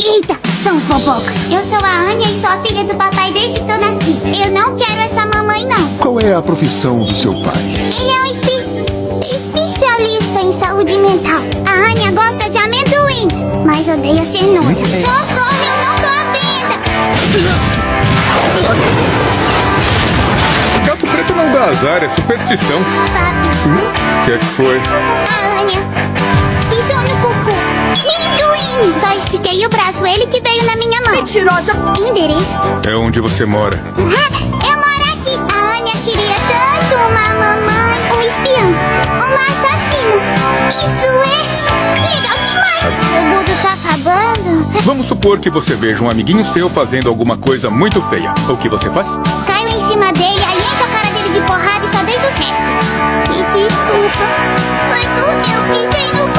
Eita, são os bobocas. Eu sou a Anya e sou a filha do papai desde que eu nasci. Eu não quero essa mamãe, não. Qual é a profissão do seu pai? Ele é um especialista em saúde mental. A Anya gosta de amendoim, mas odeia cenoura. Socorro, eu não tô à venda. Gato preto não dá azar, é superstição. Papi, O que é que foi? a Anya pisou no cocô. Amendoim! Só estiquei o braço, ele que veio na minha mão. Mentirosa! Endereço? É onde você mora. Eu moro aqui. A Anya queria tanto uma mamãe, um espião, uma assassina. Isso é legal demais. O mundo tá acabando. Vamos supor que você veja um amiguinho seu fazendo alguma coisa muito feia. O que você faz? Caio em cima dele, aí encho a cara dele de porrada e só deixo os restos. Me desculpa. Foi porque eu pisei no